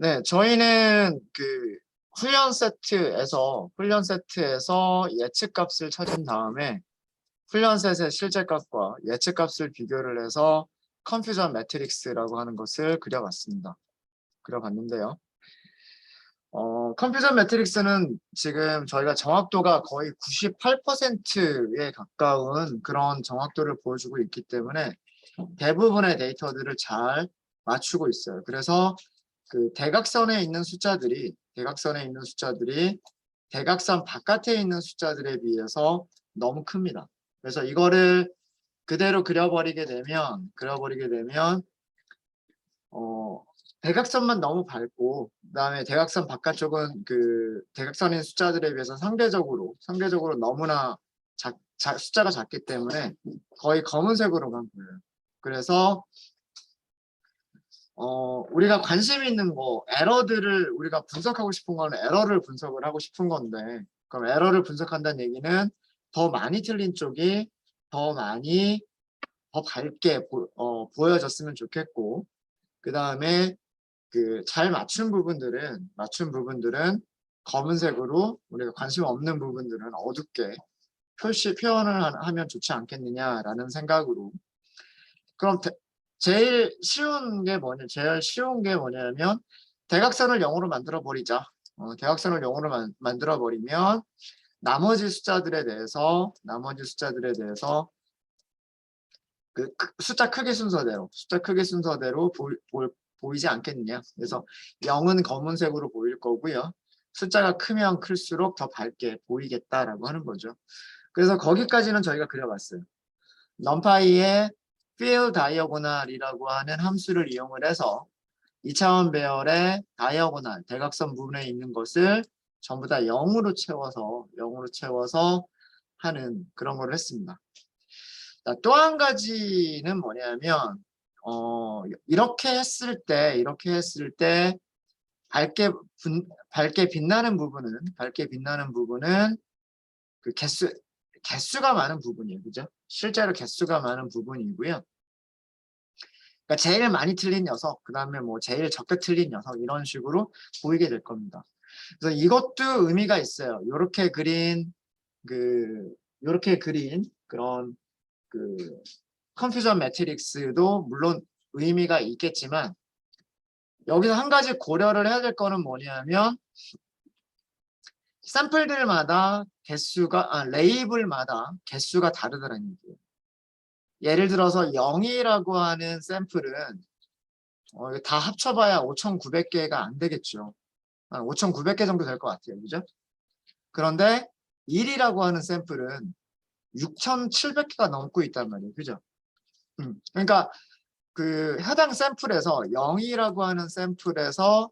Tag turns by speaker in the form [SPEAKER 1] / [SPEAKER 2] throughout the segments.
[SPEAKER 1] 네, 저희는 그 훈련 세트에서 예측값을 찾은 다음에 훈련 셋의 실제값과 예측값을 비교를 해서 컨퓨전 매트릭스라고 하는 것을 그려봤습니다. 그려봤는데요. 컨퓨전 매트릭스는 지금 저희가 정확도가 거의 98%에 가까운 그런 정확도를 보여주고 있기 때문에 대부분의 데이터들을 잘 맞추고 있어요. 그래서 그 대각선 바깥에 있는 숫자들에 비해서 너무 큽니다. 그래서 이거를 그대로 그려버리게 되면 대각선만 너무 밝고 그다음에 대각선 바깥쪽은 그 대각선인 숫자들에 비해서 상대적으로 너무나 숫자가 작기 때문에 거의 검은색으로만 보여요. 그래서 우리가 관심 있는 에러들을 우리가 분석하고 싶은 거는 에러를 분석을 하고 싶은 건데, 그럼 에러를 분석한다는 얘기는 더 많이 틀린 쪽이 더 밝게 보여졌으면 좋겠고, 그 다음에 그 잘 맞춘 부분들은 검은색으로, 우리가 관심 없는 부분들은 어둡게 표현을 하면 좋지 않겠느냐라는 생각으로. 그럼 제일 쉬운 게 뭐냐면 대각선을 0으로 만들어 버리자. 대각선을 0으로 만들어 버리면 나머지 숫자들에 대해서 그 숫자 크기 순서대로 보이지 않겠느냐. 그래서 0은 검은색으로 보일 거고요. 숫자가 크면 클수록 더 밝게 보이겠다라고 하는 거죠. 그래서 거기까지는 저희가 그려봤어요. numPy의 fill diagonal이라고 하는 함수를 이용을 해서 2차원 배열의 다이어고널, 대각선 부분에 있는 것을 전부 다 0으로 채워서 하는 그런 걸 했습니다. 또 한 가지는 뭐냐면 이렇게 했을 때 밝게 빛나는 부분은 그 개수가 많은 부분이에요. 그죠? 실제로 개수가 많은 부분이고요. 그러니까 제일 많이 틀린 녀석, 그 다음에 뭐 제일 적게 틀린 녀석, 이런 식으로 보이게 될 겁니다. 그래서 이것도 의미가 있어요. 요렇게 그린 그런 그 컨퓨전 매트릭스도 물론 의미가 있겠지만, 여기서 한 가지 고려를 해야 될 거는 뭐냐면, 샘플들마다 레이블마다 개수가 다르다는 얘기예요. 예를 들어서 0이라고 하는 샘플은 다 합쳐봐야 5,900개가 안 되겠죠. 한 5,900개 정도 될 것 같아요. 그죠? 그런데 1이라고 하는 샘플은 6,700개가 넘고 있단 말이에요. 그죠? 그러니까 그 해당 샘플에서 0이라고 하는 샘플에서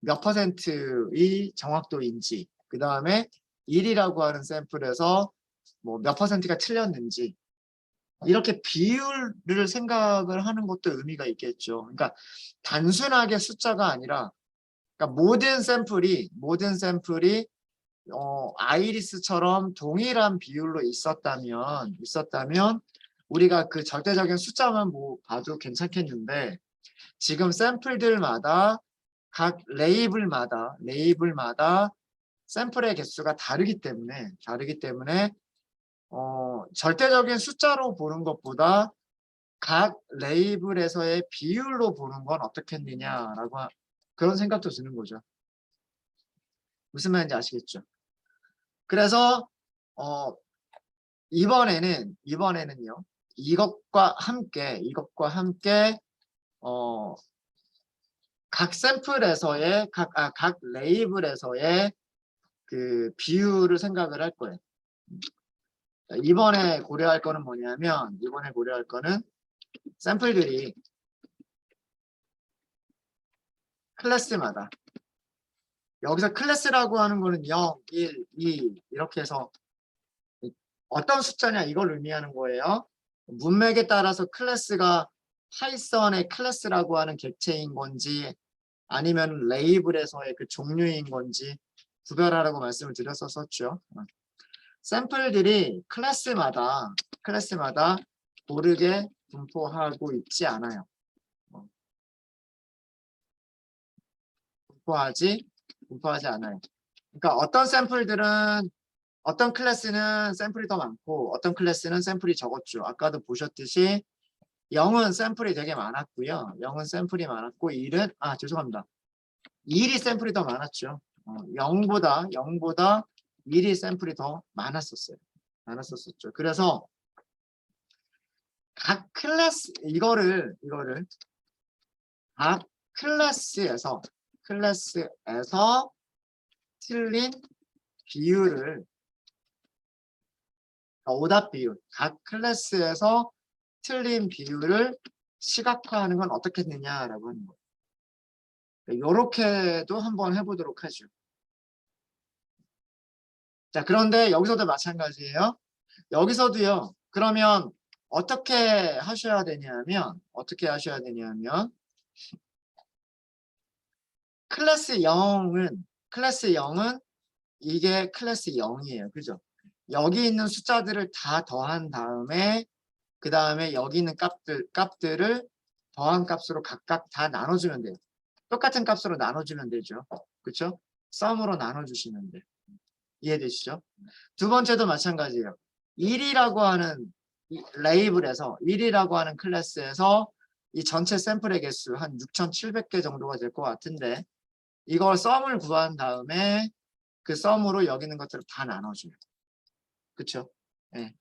[SPEAKER 1] 몇 %의 정확도인지, 그 다음에 1이라고 하는 샘플에서 뭐 몇 %가 틀렸는지, 이렇게 비율을 생각을 하는 것도 의미가 있겠죠. 그러니까 단순하게 숫자가 아니라, 그러니까 모든 샘플이 아이리스처럼 동일한 비율로 있었다면 우리가 그 절대적인 숫자만 봐도 괜찮겠는데, 지금 샘플들마다 각 레이블마다 샘플의 개수가 다르기 때문에 절대적인 숫자로 보는 것보다 각 레이블에서의 비율로 보는 건 어떻겠느냐라고 그런 생각도 드는 거죠. 무슨 말인지 아시겠죠? 그래서 이번에는요, 이것과 함께 각 샘플에서의 각 레이블에서의 그 비율을 생각을 할 거예요. 이번에 고려할 거는 샘플들이 클래스마다, 여기서 클래스라고 하는 거는 0, 1, 2 이렇게 해서 어떤 숫자냐 이걸 의미하는 거예요. 문맥에 따라서 클래스가 파이썬의 클래스라고 하는 객체인 건지 아니면 레이블에서의 그 종류인 건지 구별하라고 말씀을 드렸었죠. 샘플들이 클래스마다 고르게 분포하고 있지 않아요. 분포하지 않아요. 그러니까 어떤 샘플들은 어떤 클래스는 샘플이 더 많고 어떤 클래스는 샘플이 적었죠. 아까도 보셨듯이 0은 샘플이 되게 많았고요. 0은 샘플이 많았고 1은 죄송합니다. 1이 샘플이 더 많았죠. 0보다 1이 샘플이 더 많았었죠. 그래서 각 클래스 이거를 각 클래스에서 틀린 비율을 오답 비율 각 클래스에서 틀린 비율을 시각화하는 건 어떻게 했느냐라고 하는 거예요. 이렇게도 한번 해보도록 하죠. 자, 그런데 여기서도 마찬가지예요. 여기서도요. 그러면 어떻게 하셔야 되냐면 클래스 0은 이게 클래스 0이에요. 그죠? 여기 있는 숫자들을 다 더한 다음에 그 다음에 여기 있는 값들을 더한 값으로 각각 다 나눠주면 돼요. 똑같은 값으로 나눠주면 되죠. 그렇죠? 썸으로 나눠주시면 돼요. 이해되시죠? 두 번째도 마찬가지예요. 1이라고 하는 레이블에서 1이라고 하는 클래스에서 이 전체 샘플의 개수 한 6,700개 정도가 될 것 같은데 이걸 썸을 구한 다음에 그 썸으로 여기 있는 것들을 다 나눠줘요. 그렇죠? 네.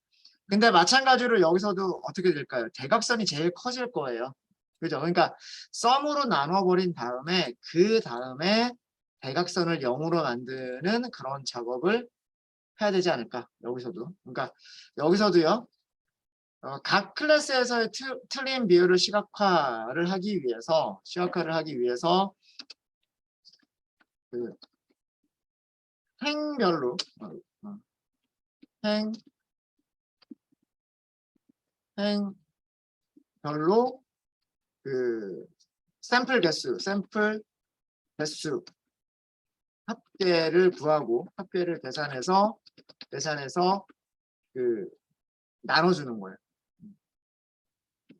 [SPEAKER 1] 근데 마찬가지로 여기서도 어떻게 될까요? 대각선이 제일 커질 거예요. 그죠? 그러니까 썸으로 나눠버린 다음에 그 다음에 대각선을 0으로 만드는 그런 작업을 해야 되지 않을까? 여기서도. 그러니까 여기서도요. 각 클래스에서의 틀린 비율을 시각화를 하기 위해서 그 행별로 행별로 그 샘플 개수 합계를 구하고 합계를 계산해서 그 나눠주는 거예요.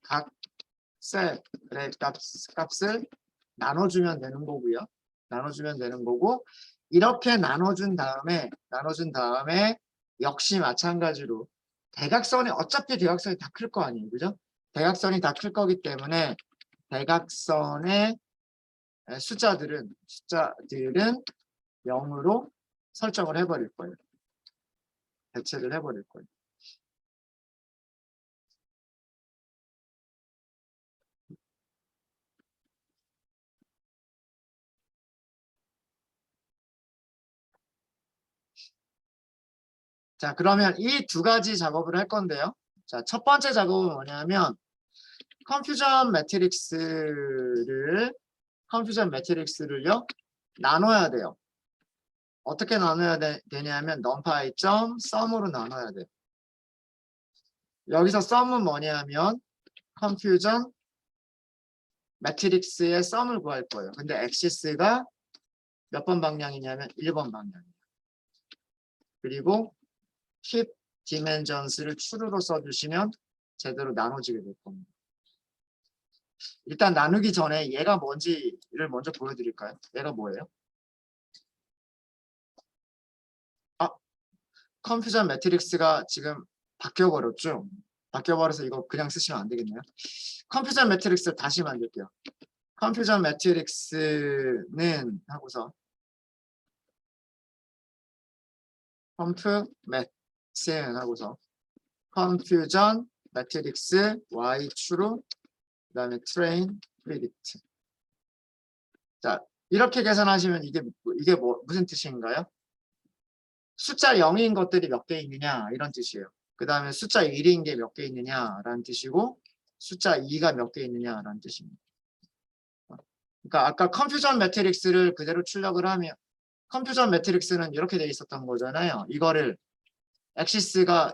[SPEAKER 1] 각 셀의 값을 나눠주면 되는 거고요. 이렇게 나눠준 다음에 역시 마찬가지로 어차피 대각선이 다 클 거 아니에요. 그죠? 대각선이 다 클 거기 때문에 대각선의 숫자들은 0으로 설정을 해버릴 거예요. 대체를 해버릴 거예요. 자, 그러면 이 두 가지 작업을 할 건데요. 자, 첫 번째 작업은 뭐냐면 컨퓨전 매트릭스를요 나눠야 돼요. 어떻게 나눠야 되냐면 numpy 점 sum으로 나눠야 돼요. 여기서 sum은 뭐냐면 컨퓨전 매트릭스의 sum을 구할 거예요. 근데 axis가 몇 번 방향이냐면 1번 방향이에요. 그리고 keep dimensions를 true로 써주시면 제대로 나눠지게 될 겁니다. 일단 나누기 전에 얘가 뭔지를 먼저 보여드릴까요? 얘가 뭐예요? 컨퓨전 매트릭스가 지금 바뀌어버렸죠? 바뀌어버려서 이거 그냥 쓰시면 안 되겠네요. 컨퓨전 매트릭스 다시 만들게요. 컨퓨전 매트릭스는 하고서 컨퓨전 매트릭스 y true 그 다음에 train predict. 자, 이렇게 계산하시면 이게 무슨 뜻인가요? 숫자 0인 것들이 몇 개 있느냐 이런 뜻이에요. 그 다음에 숫자 1인 게 몇 개 있느냐라는 뜻이고 숫자 2가 몇 개 있느냐라는 뜻입니다. 그러니까 아까 컨퓨전 매트릭스를 그대로 출력을 하면 컨퓨전 매트릭스는 이렇게 돼 있었던 거잖아요. 이거를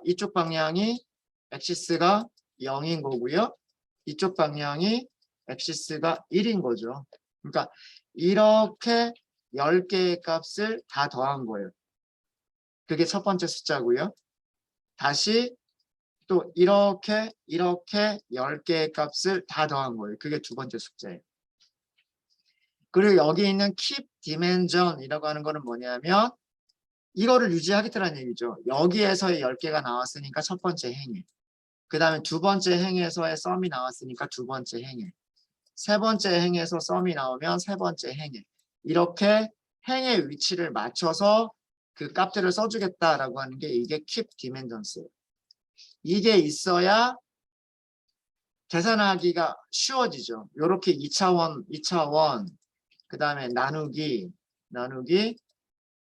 [SPEAKER 1] 이쪽 방향이 엑시스가 0인 거고요. 이쪽 방향이 엑시스가 1인 거죠. 그러니까 이렇게 10개의 값을 다 더한 거예요. 그게 첫 번째 숫자고요. 다시 또 이렇게 10개의 값을 다 더한 거예요. 그게 두 번째 숫자예요. 그리고 여기 있는 keep dimension이라고 하는 거는 뭐냐면 이거를 유지하겠다는 얘기죠. 여기에서의 10개가 나왔으니까 첫 번째 행에. 그 다음에 두 번째 행에서의 썸이 나왔으니까 두 번째 행에. 세 번째 행에서 썸이 나오면 세 번째 행에. 이렇게 행의 위치를 맞춰서 그 값들을 써주겠다라고 하는 게 이게 keep dimensions예요. 이게 있어야 계산하기가 쉬워지죠. 이렇게 2차원, 그 다음에 나누기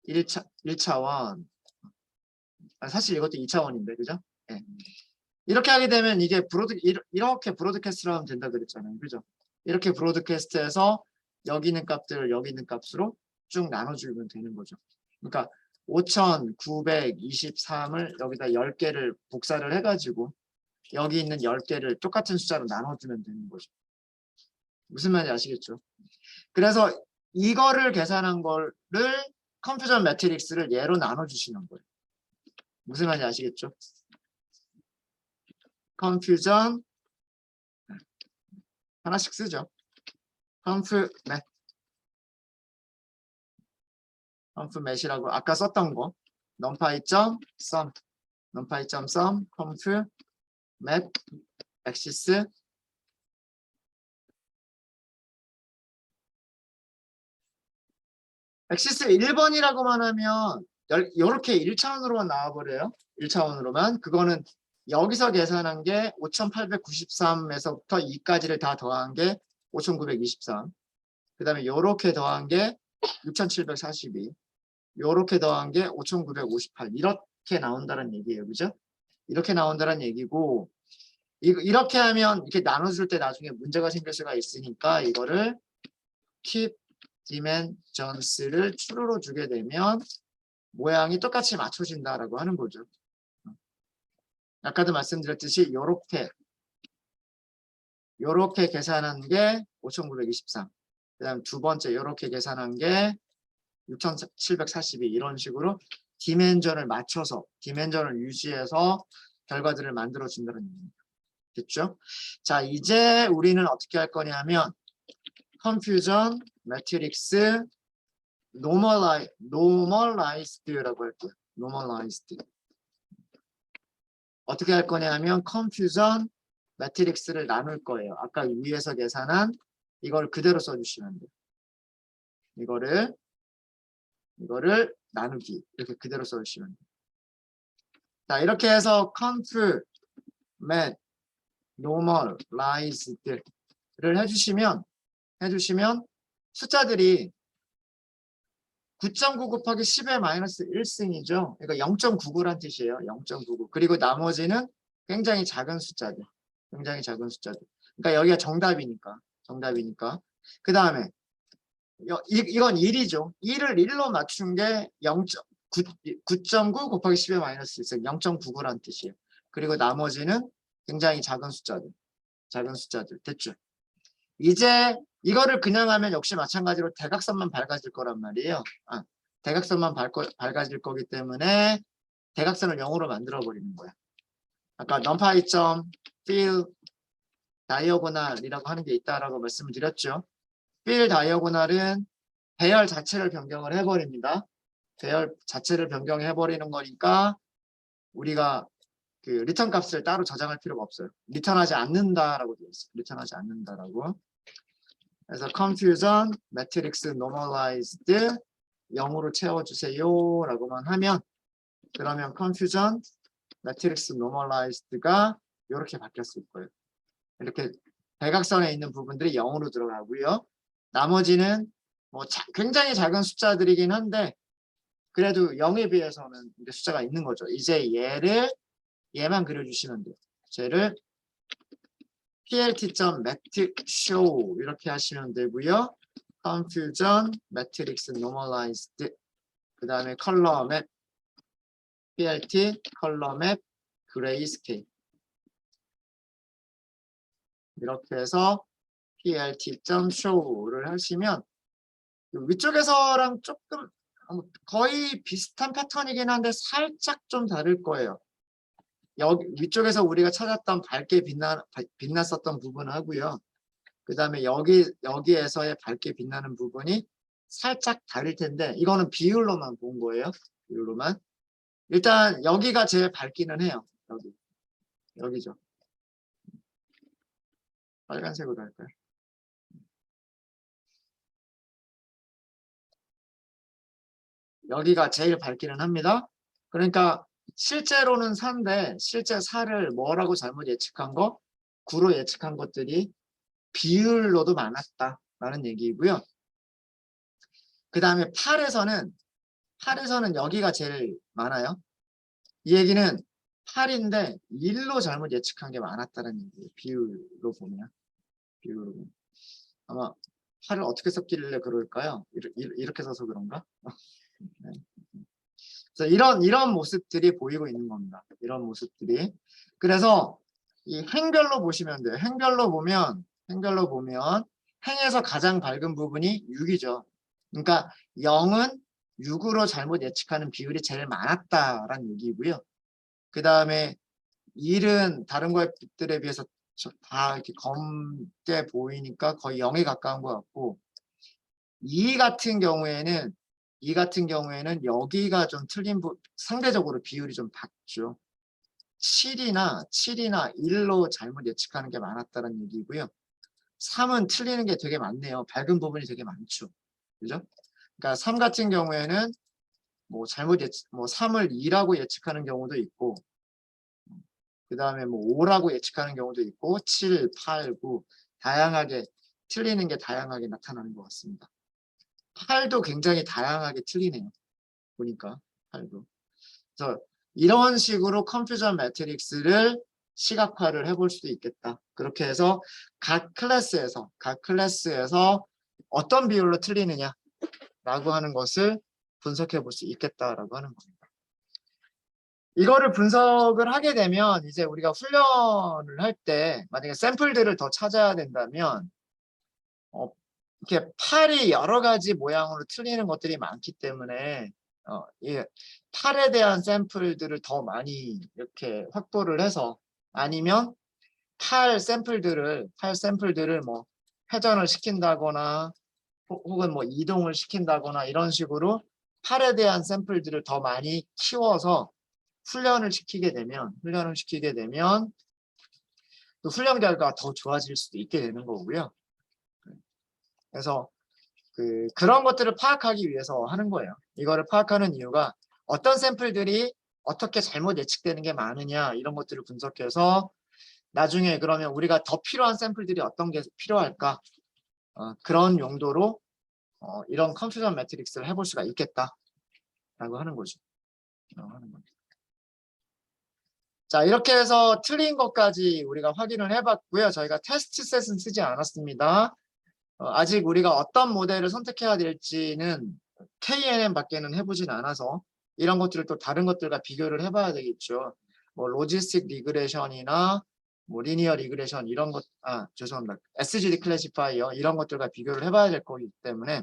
[SPEAKER 1] 1차원. 사실 이것도 2차원인데, 그죠? 네. 이렇게 하게 되면 이게 이렇게 브로드캐스트를 하면 된다 그랬잖아요. 그죠? 이렇게 브로드캐스트에서 여기 있는 값들을 여기 있는 값으로 쭉 나눠주면 되는 거죠. 그러니까 5923을 여기다 10개를 복사를 해가지고 여기 있는 10개를 똑같은 숫자로 나눠주면 되는 거죠. 무슨 말인지 아시겠죠? 그래서 이거를 계산한 거를 컴퓨전 매트릭스를 얘로 나눠주시는 거예요. 무슨 말인지 아시겠죠? 컴퓨전 하나씩 쓰죠. 컴퓨맷이라고 아까 썼던 거 numpy.sum 컴퓨맷 엑시스 엑시스 1번이라고만 하면 이렇게 1차원으로만 나와버려요. 1차원으로만. 그거는 여기서 계산한 게 5893에서부터 2까지를 다 더한 게 5923. 그 다음에 요렇게 더한 게 6742. 요렇게 더한 게 5958. 이렇게 나온다는 얘기예요. 그죠? 이렇게 나온다는 얘기고, 이렇게 하면 이렇게 나눠줄 때 나중에 문제가 생길 수가 있으니까 이거를 keep dimensions를 true로 주게 되면 모양이 똑같이 맞춰진다라고 하는 거죠. 아까도 말씀드렸듯이 요렇게 계산한 게 5923. 그 다음 두 번째 요렇게 계산한 게 6742. 이런 식으로 디멘전을 맞춰서 디멘전을 유지해서 결과들을 만들어 준다는 얘기입니다. 됐죠? 자, 이제 우리는 어떻게 할 거냐면 confusion matrix normalized라고 할 거예요. normalized. 어떻게 할 거냐면 confusion 매트릭스를 나눌 거예요. 아까 위에서 계산한 이걸 그대로 써주시면 돼요. 이거를 나누기 이렇게 그대로 써주시면 돼요. 자, 이렇게 해서 conf, mat, normalized를 해주시면 숫자들이 9.9 곱하기 10의 마이너스 1승이죠. 그러니까 0.99란 뜻이에요. 0.99. 그리고 나머지는 굉장히 작은 숫자들. 굉장히 작은 숫자들. 그러니까 여기가 정답이니까. 그 다음에 이건 1이죠. 1을 1로 맞춘 게 9.9 곱하기 10의 마이너스 1승. 0.99란 뜻이에요. 그리고 나머지는 굉장히 작은 숫자들. 됐죠? 이제 이거를 그냥 하면 역시 마찬가지로 대각선만 밝아질 거란 말이에요. 대각선만 밝아질 거기 때문에 대각선을 0으로 만들어 버리는 거야. 아까 numpy.fill diagonal이라고 하는 게 있다라고 말씀을 드렸죠. fill diagonal은 배열 자체를 변경을 해버립니다. 배열 자체를 변경해 버리는 거니까 우리가 그 리턴 값을 따로 저장할 필요가 없어요. 리턴하지 않는다라고 되어 있어요. 리턴하지 않는다라고. 그래서 confusion matrix normalized 0으로 채워주세요 라고만 하면 그러면 confusion matrix normalized가 이렇게 바뀌었을 거예요. 이렇게 대각선에 있는 부분들이 0으로 들어가고요. 나머지는 뭐 굉장히 작은 숫자들이긴 한데 그래도 0에 비해서는 숫자가 있는 거죠. 이제 얘만 그려주시면 돼요. 쟤를 plt.matrixshow 이렇게 하시면 되고요. confusion matrix normalized 그 다음에 color map plt color map grayscale 이렇게 해서 plt.show를 하시면 위쪽에서랑 조금 거의 비슷한 패턴이긴 한데 살짝 좀 다를 거예요. 여기 위쪽에서 우리가 찾았던 밝게 빛났었던 부분 하고요. 그 다음에 여기에서의 밝게 빛나는 부분이 살짝 다를 텐데 이거는 비율로만 본 거예요. 비율로만. 일단 여기가 제일 밝기는 해요. 여기죠. 빨간색으로 할까요? 여기가 제일 밝기는 합니다. 그러니까 실제로는 4인데 실제 4를 뭐라고 잘못 예측한 거? 9로 예측한 것들이 비율로도 많았다라는 얘기이고요. 그 다음에 8에서는 여기가 제일 많아요. 이 얘기는 8인데 1로 잘못 예측한 게 많았다는 얘기예요. 비율로 보면. 아마 8을 어떻게 썼길래 그럴까요? 이렇게 써서 그런가? 네. 그래서 이런 모습들이 보이고 있는 겁니다. 이런 모습들이. 그래서 이 행별로 보시면 돼요. 행별로 보면 행에서 가장 밝은 부분이 6이죠. 그러니까 0은 6으로 잘못 예측하는 비율이 제일 많았다라는 얘기고요. 그 다음에 1은 다른 것들에 비해서 다 이렇게 검게 보이니까 거의 0에 가까운 것 같고 2 같은 경우에는 여기가 좀 틀린 상대적으로 비율이 좀 낮죠. 7이나 1로 잘못 예측하는 게 많았다는 얘기고요. 3은 틀리는 게 되게 많네요. 밝은 부분이 되게 많죠. 그죠? 그러니까 3 같은 경우에는 뭐 3을 2라고 예측하는 경우도 있고 그 다음에 뭐 5라고 예측하는 경우도 있고 7, 8, 9 다양하게 틀리는 게 다양하게 나타나는 것 같습니다. 8도 굉장히 다양하게 틀리네요. 보니까 8도. 그래서 이런 식으로 컴퓨전 매트릭스를 시각화를 해볼 수도 있겠다. 그렇게 해서 각 클래스에서 어떤 비율로 틀리느냐라고 하는 것을 분석해 볼 수 있겠다라고 하는 겁니다. 이거를 분석을 하게 되면 이제 우리가 훈련을 할 때 만약에 샘플들을 더 찾아야 된다면 이렇게 팔이 여러 가지 모양으로 틀리는 것들이 많기 때문에 이 팔에 대한 샘플들을 더 많이 이렇게 확보를 해서 아니면 팔 샘플들을 뭐 회전을 시킨다거나 혹은 뭐 이동을 시킨다거나 이런 식으로 팔에 대한 샘플들을 더 많이 키워서 훈련을 시키게 되면 또 훈련 결과가 더 좋아질 수도 있게 되는 거고요. 그래서 그런 것들을 파악하기 위해서 하는 거예요. 이거를 파악하는 이유가 어떤 샘플들이 어떻게 잘못 예측되는 게 많으냐 이런 것들을 분석해서 나중에 그러면 우리가 더 필요한 샘플들이 어떤 게 필요할까 그런 용도로 이런 컴퓨전 매트릭스를 해볼 수가 있겠다라고 하는 거죠. 자, 이렇게 해서 틀린 것까지 우리가 확인을 해봤고요. 저희가 테스트 셋은 쓰지 않았습니다. 아직 우리가 어떤 모델을 선택해야 될지는 KNN 밖에는 해보진 않아서 이런 것들을 또 다른 것들과 비교를 해봐야 되겠죠. 뭐 로지스틱 리그레션이나 뭐 리니어 리그레션 이런 것, 죄송합니다. SGD 클래시파이어 이런 것들과 비교를 해봐야 될 거기 때문에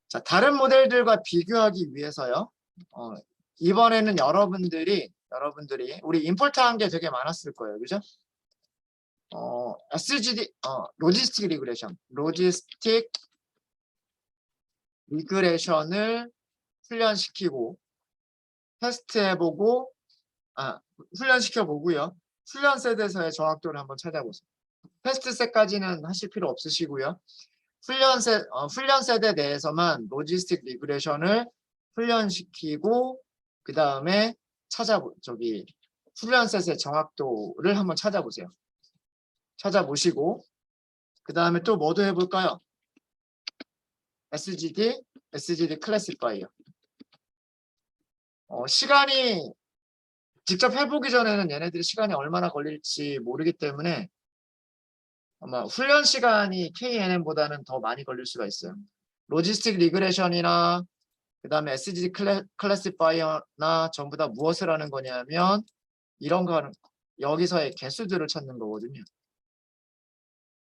[SPEAKER 1] 자, 다른 모델들과 비교하기 위해서요. 이번에는 여러분들이 우리 임포트한 게 되게 많았을 거예요. 그죠? SGD, 로지스틱 리그레션을 훈련시키고 테스트해보고 훈련시켜보고요. 훈련 셋에서의 정확도를 한번 찾아보세요. 테스트 셋까지는 하실 필요 없으시고요. 훈련 셋에 대해서만 로지스틱 리그레션을 훈련시키고 그 다음에 훈련 셋의 정확도를 한번 찾아보세요. 찾아보시고 그 다음에 또 뭐도 해볼까요? SGD 클래시파이어. 시간이 직접 해보기 전에는 얘네들이 시간이 얼마나 걸릴지 모르기 때문에 아마 훈련 시간이 KNN보다는 더 많이 걸릴 수가 있어요. 로지스틱 리그레션이나 그 다음에 SGD 클래시파이어나 전부 다 무엇을 하는 거냐면 이런 거는 여기서의 개수들을 찾는 거거든요.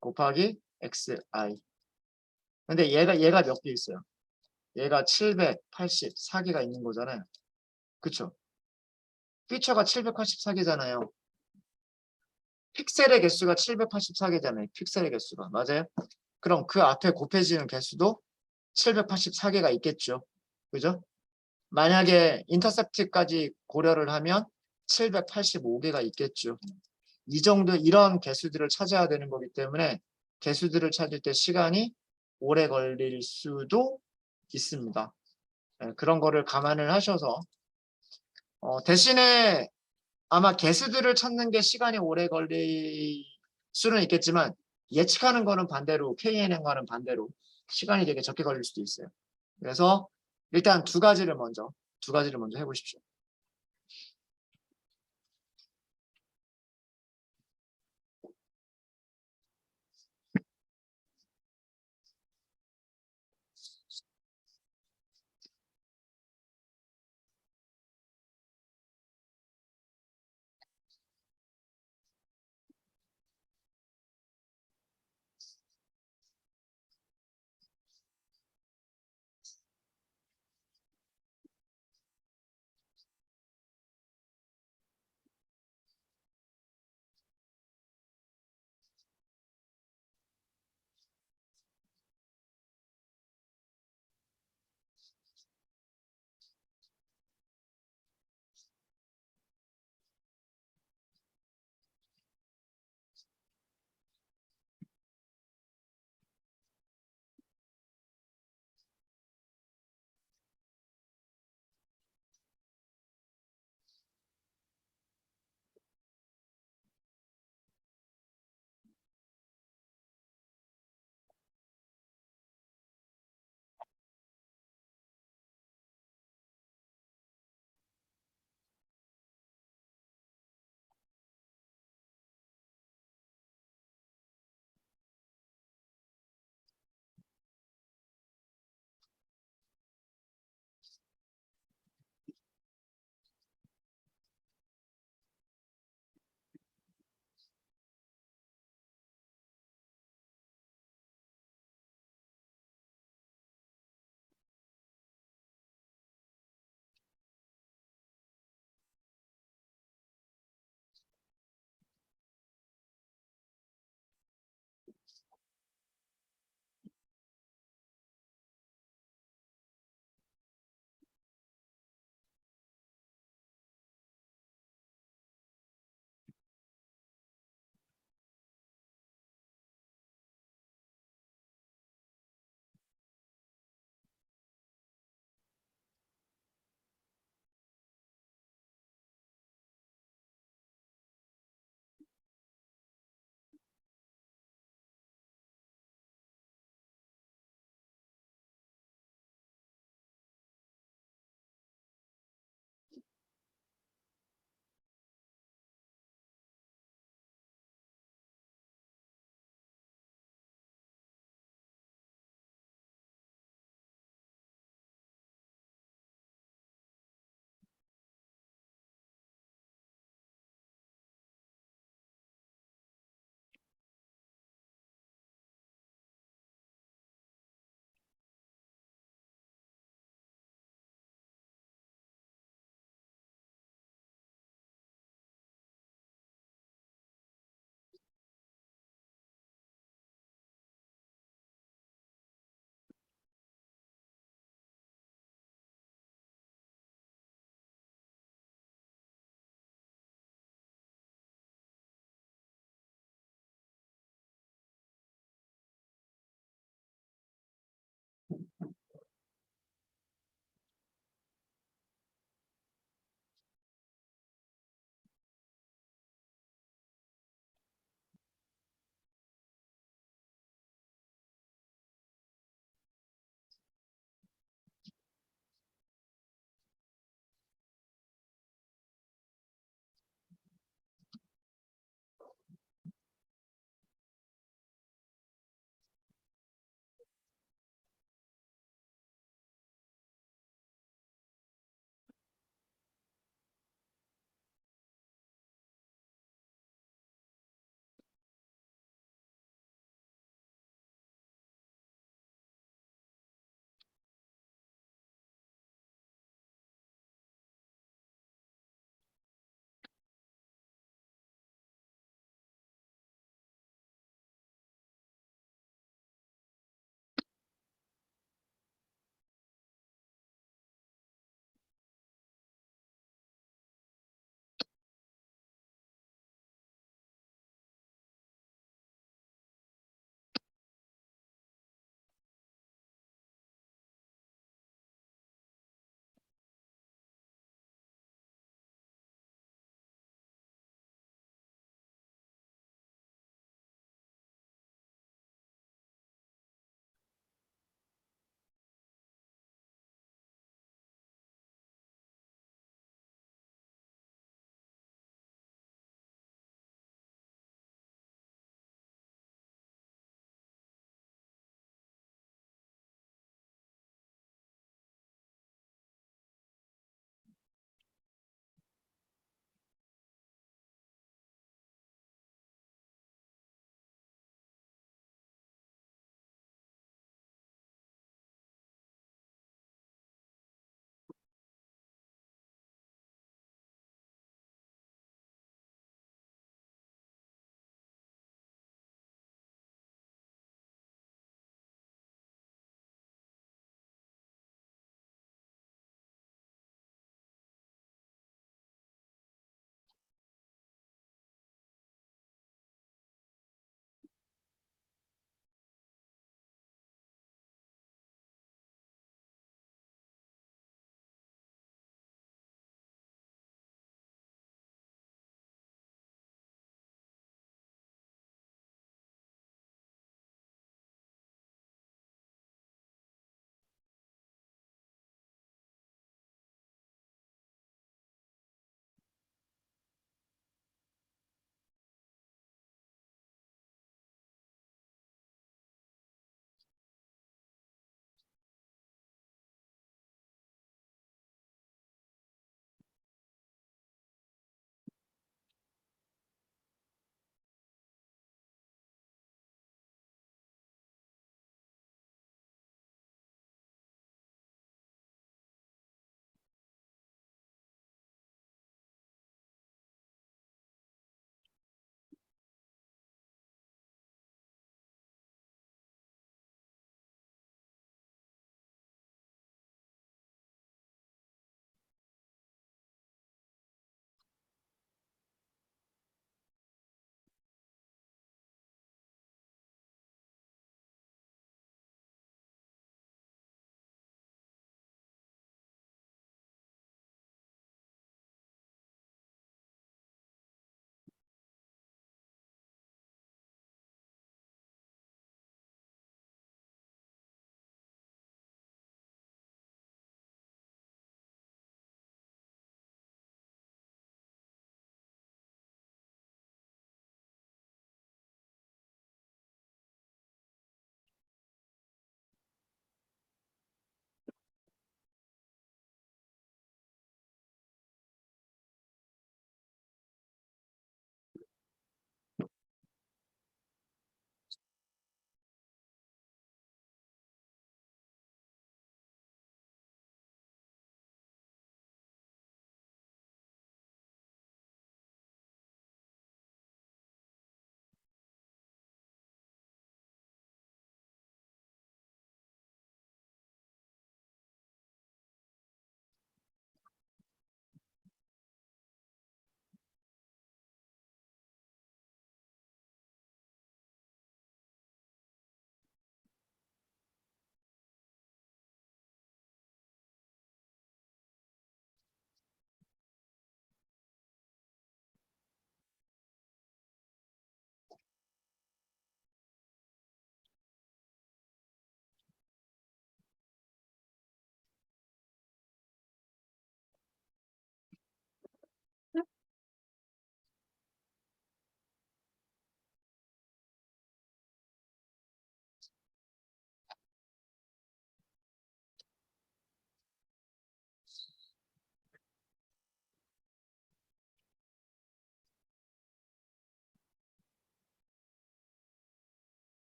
[SPEAKER 1] 곱하기 XI. 근데 얘가 몇 개 있어요? 얘가 784개가 있는 거잖아요. 그쵸? 피처가 784개잖아요. 픽셀의 개수가 784개잖아요. 픽셀의 개수가. 맞아요? 그럼 그 앞에 곱해지는 개수도 784개가 있겠죠. 그죠? 만약에 인터셉트까지 고려를 하면 785개가 있겠죠. 이 정도 이런 개수들을 찾아야 되는 거기 때문에 개수들을 찾을 때 시간이 오래 걸릴 수도 있습니다. 네, 그런 거를 감안을 하셔서 대신에 아마 개수들을 찾는 게 시간이 오래 걸릴 수는 있겠지만 예측하는 거는 반대로 KNN과는 반대로 시간이 되게 적게 걸릴 수도 있어요. 그래서 일단 두 가지를 먼저 해보십시오.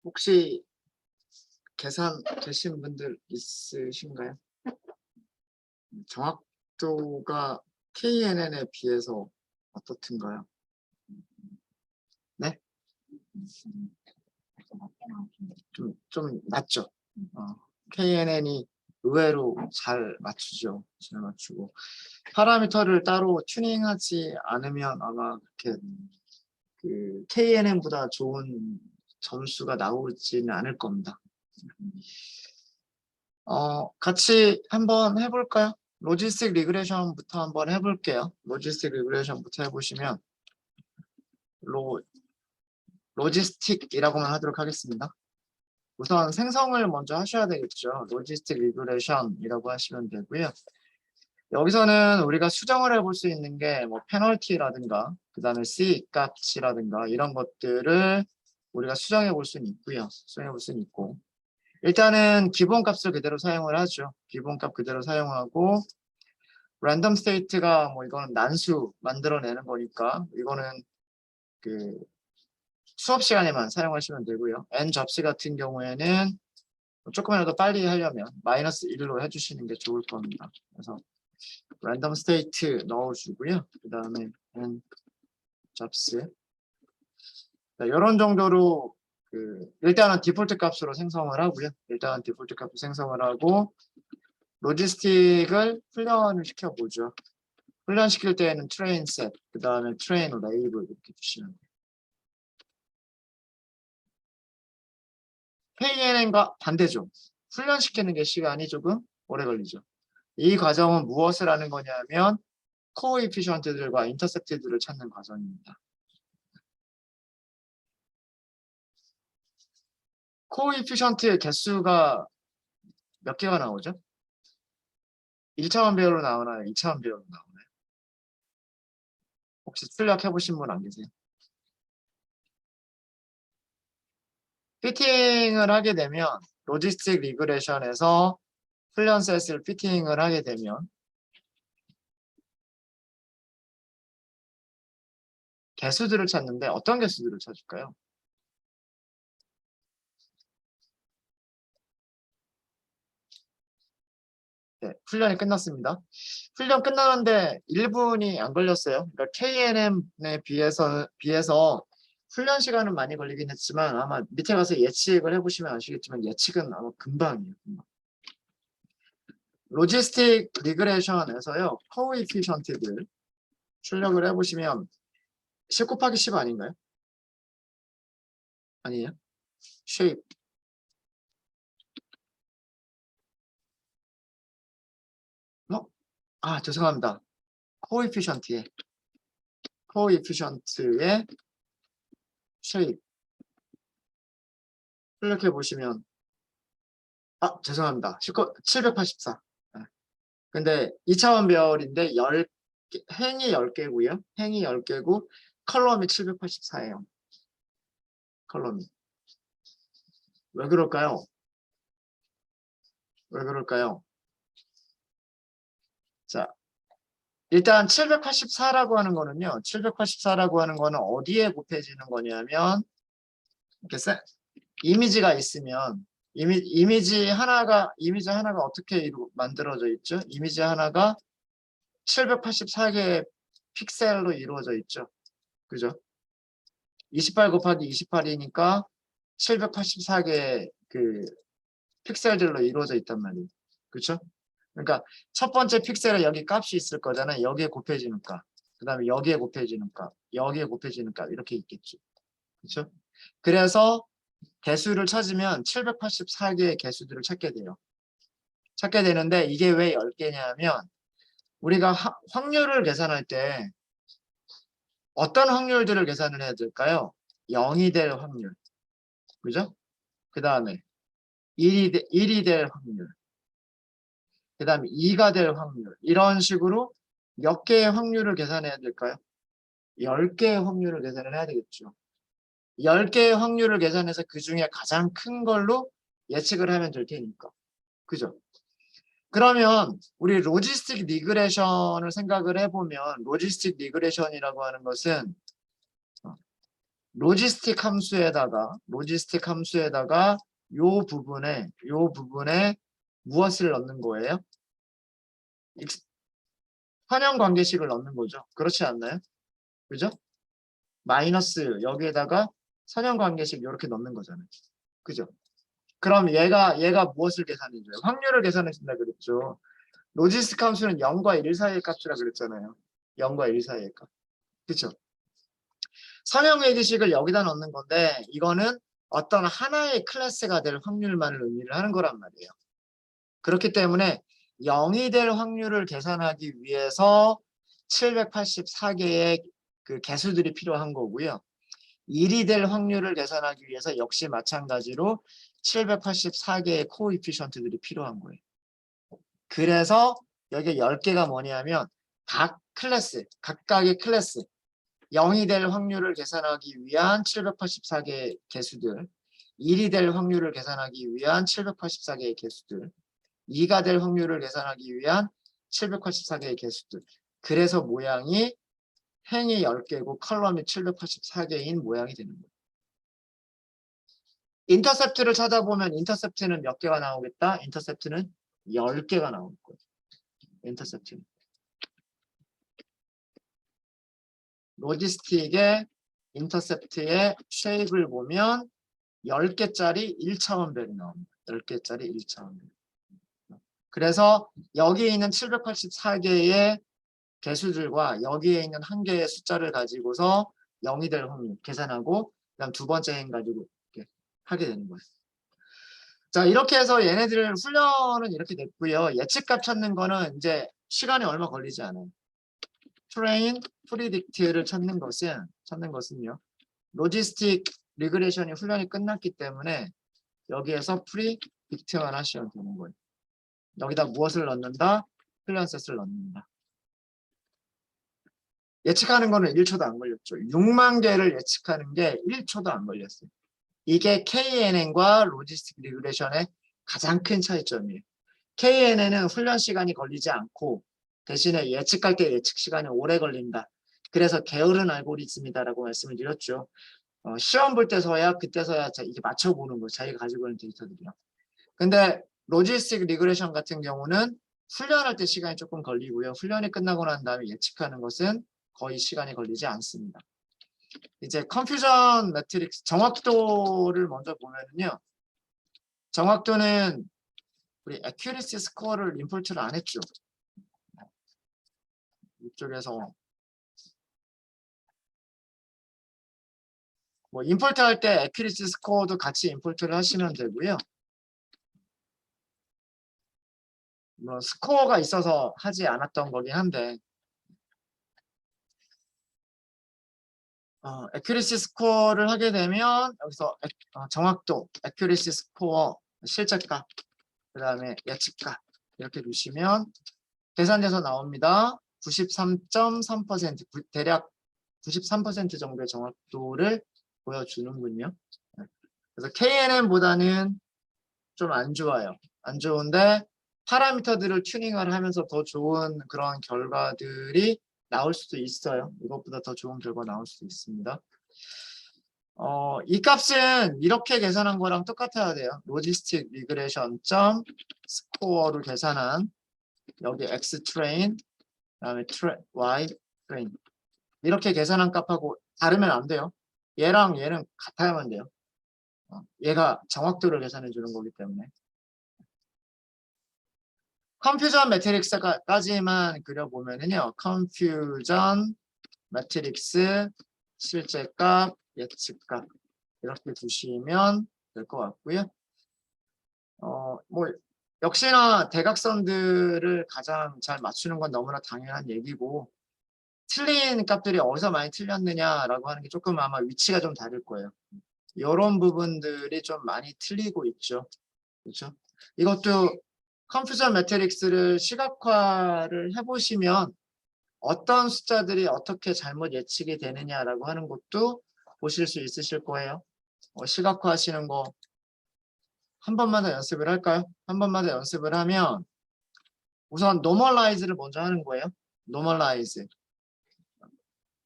[SPEAKER 1] 혹시 계산 되신 분들 있으신가요? 정확도가 KNN에 비해서 어떻든가요? 네? 좀 낮죠? KNN이 의외로 잘 맞추죠. 잘 맞추고. 파라미터를 따로 튜닝하지 않으면 아마 그렇게 그 KNN보다 좋은 점수가 나오지는 않을 겁니다. 같이 한번 해볼까요? 로지스틱 리그레션부터 한번 해볼게요. 로지스틱 리그레션부터 해보시면 로지스틱이라고만 하도록 하겠습니다. 우선 생성을 먼저 하셔야 되겠죠. 로지스틱 리그레션이라고 하시면 되고요. 여기서는 우리가 수정을 해볼 수 있는 게 뭐 페널티라든가 그 다음에 C 값이라든가 이런 것들을 우리가 수정해 볼 수는 있고요. 수정해 볼 수는 있고 일단은 기본 값을 그대로 사용을 하죠. 기본 값 그대로 사용하고 랜덤 스테이트가 뭐 이거는 난수 만들어내는 거니까 이거는 그 수업 시간에만 사용하시면 되고요. n 접시 같은 경우에는 조금이라도 빨리 하려면 -1로 해주시는 게 좋을 겁니다. 그래서 랜덤 스테이트 넣어주고요. 그 다음에 n 접시 이런 정도로 일단은 디폴트 값으로 생성을 하고요. 일단은 디폴트 값으로 생성을 하고 로지스틱을 훈련을 시켜보죠. 훈련시킬 때에는 트레인 셋, 그 다음에 트레인 레이블 이렇게 주시면 돼요. KNN과 반대죠. 훈련시키는 게 시간이 조금 오래 걸리죠. 이 과정은 무엇을 하는 거냐면 코에피션트들과 인터셉트들을 찾는 과정입니다. 코에피션트의 개수가 몇 개가 나오죠? 1차원 배열로 나오나요? 2차원 배열로 나오나요? 혹시 출력해 보신 분 안 계세요? 피팅을 하게 되면 로지스틱 리그레션에서 훈련 셋을 피팅을 하게 되면 개수들을 찾는데 어떤 개수들을 찾을까요? 네, 훈련이 끝났습니다. 훈련 끝나는데 1분이 안 걸렸어요. 그러니까 KNM에 비해서 훈련 시간은 많이 걸리긴 했지만 아마 밑에 가서 예측을 해보시면 아시겠지만 예측은 아마 금방이에요. 금방. 로지스틱 리그레션에서요. 코에피션트들 출력을 해보시면 10 곱하기 10 아닌가요? 아니에요? 쉐입 죄송합니다. 코에피션트의 쉐입 출력해 보시면 죄송합니다. 784. 근데 2차원 배열인데 행이 10개고요. 행이 10개고 컬럼이 784예요. 컬럼이. 왜 그럴까요? 왜 그럴까요? 자, 일단 784라고 하는 거는요. 784라고 하는 거는 어디에 곱해지는 거냐면 이렇게 이미지가 있으면 이미지 하나가 어떻게 만들어져 있죠? 이미지 하나가 784개의 픽셀로 이루어져 있죠. 그죠? 28 곱하기 28이니까 784개의 픽셀들로 이루어져 있단 말이에요. 그렇죠? 그러니까 첫 번째 픽셀에 여기 값이 있을 거잖아요. 여기에 곱해지는 값. 그 다음에 여기에 곱해지는 값. 여기에 곱해지는 값. 이렇게 있겠죠. 그렇죠? 그래서 개수를 찾으면 784개의 개수들을 찾게 돼요. 찾게 되는데 이게 왜 10개냐면 우리가 확률을 계산할 때 어떤 확률들을 계산을 해야 될까요? 0이 될 확률. 그죠? 그 다음에 1이 될 확률. 그 다음에 2가 될 확률. 이런 식으로 몇 개의 확률을 계산해야 될까요? 10개의 확률을 계산을 해야 되겠죠. 10개의 확률을 계산해서 그 중에 가장 큰 걸로 예측을 하면 될 테니까. 그죠? 그러면 우리 로지스틱 리그레션을 생각을 해보면 로지스틱 리그레션이라고 하는 것은 로지스틱 함수에다가 요 부분에 무엇을 넣는 거예요? 선형 관계식을 넣는 거죠. 그렇지 않나요? 그죠? 마이너스 여기에다가 선형 관계식 이렇게 넣는 거잖아요. 그죠? 그럼 얘가 무엇을 계산해줘요? 확률을 계산해준다 그랬죠. 로지스틱 함수는 0과 1 사이의 값이라 그랬잖아요. 0과 1 사이의 값. 그쵸? 선형 회계식을 여기다 넣는 건데 이거는 어떤 하나의 클래스가 될 확률만을 의미를 하는 거란 말이에요. 그렇기 때문에 0이 될 확률을 계산하기 위해서 784개의 그 개수들이 필요한 거고요. 1이 될 확률을 계산하기 위해서 역시 마찬가지로 784개의 코에피션트들이 필요한 거예요. 그래서 여기 10개가 뭐냐면 각각의 클래스 0이 될 확률을 계산하기 위한 784개의 개수들, 1이 될 확률을 계산하기 위한 784개의 개수들, 2가 될 확률을 계산하기 위한 784개의 개수들. 그래서 모양이 행이 10개고 컬럼이 784개인 모양이 되는 거예요. 인터셉트를 찾아보면 인터셉트는 몇 개가 나오겠다? 인터셉트는 10개가 나올 거예요. 인터셉트는. 로지스틱의 인터셉트의 쉐입을 보면 10개짜리 1차원별이 나옵니다. 10개짜리 1차원별. 그래서 여기에 있는 784개의 개수들과 여기에 있는 한 개의 숫자를 가지고서 0이 될 확률 계산하고 그다음 두 번째 행 가지고 이렇게 하게 되는 거예요. 자, 이렇게 해서 얘네들 훈련은 이렇게 됐고요. 예측값 찾는 거는 이제 시간이 얼마 걸리지 않아요. 트레인, 프리딕트를 찾는 것은요. 로지스틱 리그레션이 훈련이 끝났기 때문에 여기에서 프리딕트만 하시면 되는 거예요. 여기다 무엇을 넣는다? 훈련셋을 넣는다. 예측하는 거는 1초도 안 걸렸죠. 6만 개를 예측하는 게 1초도 안 걸렸어요. 이게 KNN과 로지스틱 리그레션의 가장 큰 차이점이에요. KNN은 훈련 시간이 걸리지 않고 대신에 예측할 때 예측 시간이 오래 걸린다. 그래서 게으른 알고리즘이다라고 말씀을 드렸죠. 시험 볼 때서야 그때서야 이게 맞춰보는 거예요. 자기가 가지고 있는 데이터들이요. 근데 로지스틱 리그레션 같은 경우는 훈련할 때 시간이 조금 걸리고요. 훈련이 끝나고 난 다음에 예측하는 것은 거의 시간이 걸리지 않습니다. 이제 컨퓨전 매트릭스 정확도를 먼저 보면은요. 정확도는 우리 accuracy 스코어를 임포트를 안 했죠. 이쪽에서 뭐 임포트 할 때 accuracy 스코어도 같이 임포트를 하시면 되고요. 뭐 스코어가 있어서 하지 않았던 거긴 한데 accuracy 스코어를 하게 되면 여기서 정확도, accuracy 스코어, 실제값, 그 다음에 예측값 이렇게 두시면 계산돼서 나옵니다. 93.3% 대략 93% 정도의 정확도를 보여주는군요. 그래서 KNN보다는 좀 안 좋아요. 안 좋은데 파라미터들을 튜닝을 하면서 더 좋은 그런 결과들이 나올 수도 있어요. 이것보다 더 좋은 결과 나올 수도 있습니다. 이 값은 이렇게 계산한 거랑 똑같아야 돼요. 로지스틱 리그레션 점 스코어로 계산한 여기 x 트레인 그다음에 y 트레인 이렇게 계산한 값하고 다르면 안 돼요. 얘랑 얘는 같아야만 돼요. 얘가 정확도를 계산해 주는 거기 때문에. 컴퓨전 매트릭스까지만 그려보면은요. 컴퓨전 매트릭스 실제값, 예측값 이렇게 두시면 될 것 같고요. 뭐 역시나 대각선들을 가장 잘 맞추는 건 너무나 당연한 얘기고 틀린 값들이 어디서 많이 틀렸느냐라고 하는 게 조금 아마 위치가 좀 다를 거예요. 이런 부분들이 좀 많이 틀리고 있죠. 그렇죠? 이것도 컴퓨터 매트릭스를 시각화를 해보시면 어떤 숫자들이 어떻게 잘못 예측이 되느냐라고 하는 것도 보실 수 있으실 거예요. 시각화 하시는 거 한 번만 더 연습을 할까요? 한 번만 더 연습을 하면 우선 normalize를 먼저 하는 거예요. normalize.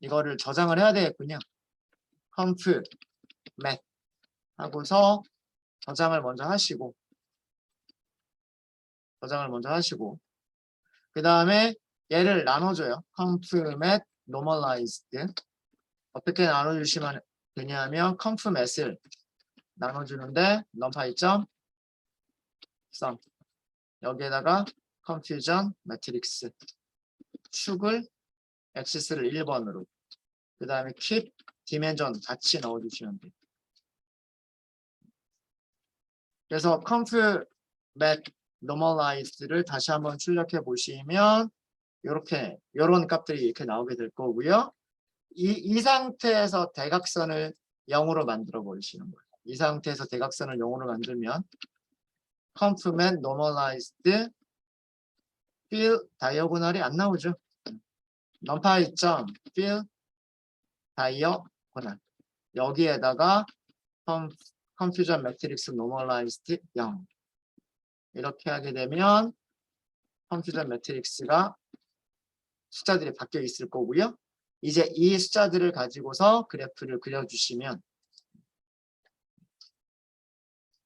[SPEAKER 1] 이거를 저장을 해야 되겠군요. conf mat 하고서 저장을 먼저 하시고 그 다음에 얘를 나눠줘요. conf mat normalized 어떻게 나눠주시면 되냐면 conf mat을 나눠주는데 numpy 점 sum 여기에다가 confusion matrix 축을 axis를 1번으로 그 다음에 keep dimension 같이 넣어주시면 돼요. 그래서 conf mat normalized를 다시 한번 출력해 보시면 이런 값들이 이렇게 나오게 될 거고요. 이 상태에서 대각선을 0으로 만들어 버리시는 거예요. 이 상태에서 대각선을 0으로 만들면 conf mat normalized fill 다이어고널이 안 나오죠. numpy 점 fill 다이어고널 여기에다가 confusion matrix normalized 0 이렇게 하게 되면 confusion matrix가 숫자들이 바뀌어 있을 거고요. 이제 이 숫자들을 가지고서 그래프를 그려주시면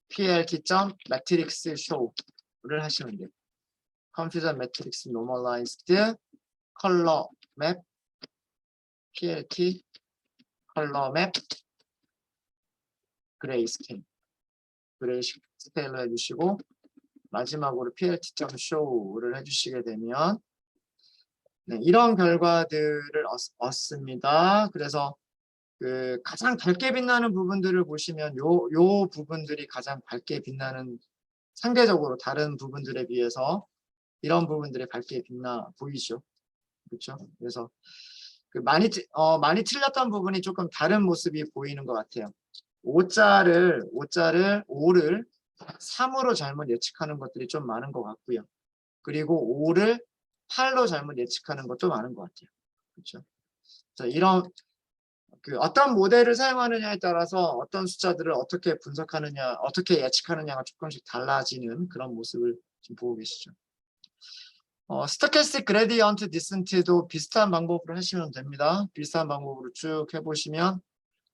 [SPEAKER 1] plt.matrix show를 하시면 돼요. confusion matrix normalized color map plt color map grayscale grayscale로 해주시고 마지막으로 plt.show를 해주시게 되면 네, 이런 결과들을 얻습니다. 그래서 그 가장 밝게 빛나는 부분들을 보시면 요 부분들이 가장 밝게 빛나는 상대적으로 다른 부분들에 비해서 이런 부분들이 밝게 빛나 보이죠. 그렇죠? 그래서 그 많이 틀렸던 부분이 조금 다른 모습이 보이는 것 같아요. 5를 3으로 잘못 예측하는 것들이 좀 많은 것 같고요. 그리고 5를 8로 잘못 예측하는 것도 많은 것 같아요. 그렇죠? 그래서 이런 그 어떤 모델을 사용하느냐에 따라서 어떤 숫자들을 어떻게 분석하느냐, 어떻게 예측하느냐가 조금씩 달라지는 그런 모습을 지금 보고 계시죠. 스토캐스틱 그레디언트 디센트도 비슷한 방법으로 하시면 됩니다. 비슷한 방법으로 쭉 해보시면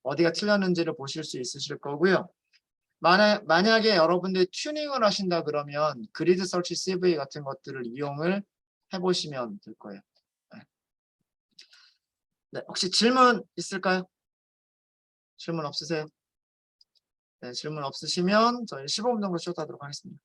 [SPEAKER 1] 어디가 틀렸는지를 보실 수 있으실 거고요. 만약에 여러분들이 튜닝을 하신다 그러면 그리드 서치 CV 같은 것들을 이용을 해보시면 될 거예요. 네, 혹시 질문 있을까요? 질문 없으세요? 네, 질문 없으시면 저희 15분 정도 쉬었다 하도록 하겠습니다.